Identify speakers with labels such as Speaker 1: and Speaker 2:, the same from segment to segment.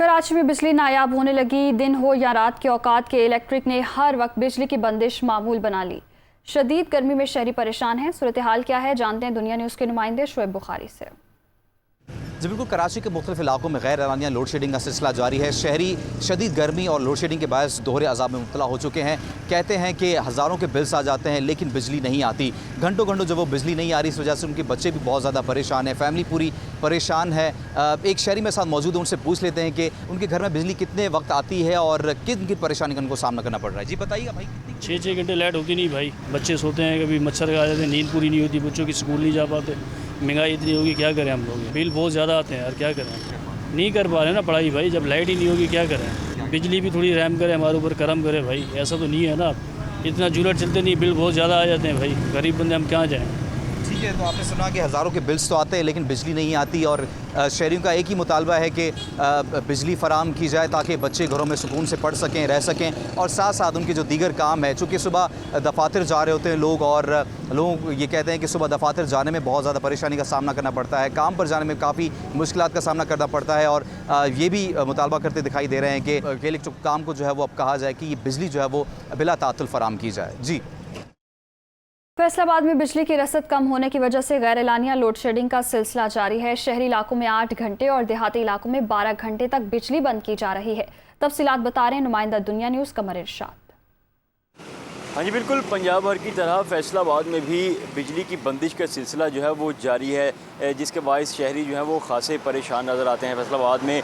Speaker 1: कराची में बिजली नायाब होने लगी। दिन हो या रात के औकात के इलेक्ट्रिक ने हर वक्त बिजली की बंदिश मामूल बना ली। शदीद गर्मी में शहरी परेशान हैं। सूरत हाल क्या है, जानते हैं दुनिया न्यूज़ के नुमाइंदे शुएब बुखारी से।
Speaker 2: जी बिल्कुल, कराची के मुख्तलिफ इलाकों में गैर एलानिया लोड शेडिंग का सिलसिला जारी है। शहरी शदीद गर्मी और लोड शेडिंग के बायस दोहरे अजाब में मुब्तला हो चुके हैं। कहते हैं कि हज़ारों के बिल्स आ जाते हैं लेकिन बिजली नहीं आती। घंटों घंटों जब वो बिजली नहीं आ रही, इस वजह से उनके बच्चे भी बहुत ज़्यादा परेशान हैं, फैमिली पूरी परेशान है। एक शहरी मेरे साथ मौजूद है, उनसे पूछ लेते हैं कि उनके घर में बिजली कितने वक्त आती है और किन किन परेशानी का उनको सामना करना पड़ रहा है। जी बताइएगा भाई।
Speaker 3: 6 घंटे लाइट होती नहीं भाई, बच्चे सोते हैं, कभी मच्छर आ जाते हैं, नींद पूरी नहीं होती, बच्चों की स्कूल नहीं जा पाते। महंगाई इतनी होगी, क्या करें हम लोग, बिल बहुत ज़्यादा आते हैं यार, क्या करें, नहीं कर पा रहे ना पढ़ाई भाई। जब लाइट ही नहीं होगी क्या करें। बिजली भी थोड़ी रहम करे, हमारे ऊपर करम करे भाई, ऐसा तो नहीं है ना। इतना जूलट चलते नहीं, बिल बहुत ज़्यादा आ जाते हैं भाई, गरीब बंदे हम कहाँ जाएँ।
Speaker 2: ठीक है, तो आपने सुना कि हज़ारों के बिल्स तो आते हैं लेकिन बिजली नहीं आती और शहरियों का एक ही मुतालबा है कि बिजली फ़राम की जाए ताकि बच्चे घरों में सुकून से पढ़ सकें, रह सकें और साथ साथ उनके जो दीगर काम है। चूँकि सुबह दफातर जा रहे होते हैं लोग और लोग ये कहते हैं कि सुबह दफातर जाने में बहुत ज़्यादा परेशानी का सामना करना पड़ता है, काम पर जाने में काफ़ी मुश्किलात का सामना करना पड़ता है और ये भी मुतालबा करते दिखाई दे रहे हैं कि इलेक्ट्रिक काम को जो है वो अब कहा जाए कि ये बिजली जो है वो बिला तातुल फ़राम की जाए। जी।
Speaker 1: फैसलाबाद में बिजली की रसद कम होने की वजह से गैर एलानिया लोड शेडिंग का सिलसिला जारी है। शहरी इलाकों में 8 घंटे और देहाती इलाकों में 12 घंटे तक बिजली बंद की जा रही है। तफसीलात बता रहे हैं नुमाइंदा दुनिया न्यूज़ कमर इरशाद।
Speaker 4: हाँ जी बिल्कुल, पंजाब भर की तरह फैसलाबाद में भी बिजली की बंदिश का सिलसिला जो है वो जारी है, जिसके बायस शहरी जो है वो खासे परेशान नज़र आते हैं। फैसलाबाद में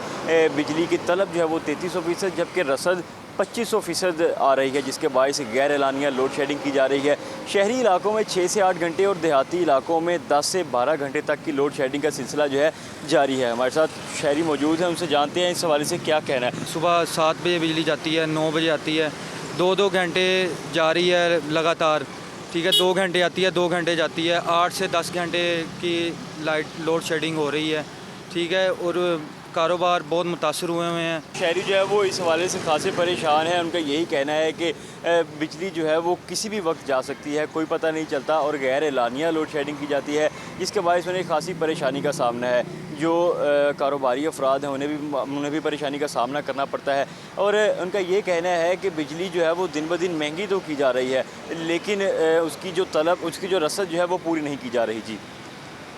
Speaker 4: बिजली की तलब जो है वो 3300%, जबकि रसद 2500% आ रही है, जिसके बायस गैर एलानिया लोड शेडिंग की जा रही है। शहरी इलाकों में 6 से 8 घंटे और देहाती इलाकों में 10 से 12 घंटे तक की लोड शेडिंग का सिलसिला जो है जारी है। हमारे साथ शहरी मौजूद हैं, उनसे जानते हैं इस हवाले से क्या कहना है।
Speaker 5: सुबह 7 बजे बिजली जाती है, 9 बजे आती है, 2-2 घंटे जा रही है लगातार। ठीक है, 2 घंटे आती है, 2 घंटे जाती है, 8 से 10 घंटे की लाइट लोड शेडिंग हो रही है। ठीक है, और कारोबार बहुत मुतासर हुए हैं।
Speaker 4: शहरी जो है वो इस हवाले से खासे परेशान है। उनका यही कहना है कि बिजली जो है वो किसी भी वक्त जा सकती है, कोई पता नहीं चलता, और गैर एलानिया लोड शेडिंग की जाती है, जिसके बायस उन्हें खासी परेशानी का सामना है। जो कारोबारी अफराद हैं उन्हें भी परेशानी का सामना करना पड़ता है। और उनका ये कहना है कि बिजली जो है वो दिन ब दिन महंगी तो की जा रही है लेकिन उसकी जो तलब, उसकी जो रसद जो है वो पूरी नहीं की जा रही। जी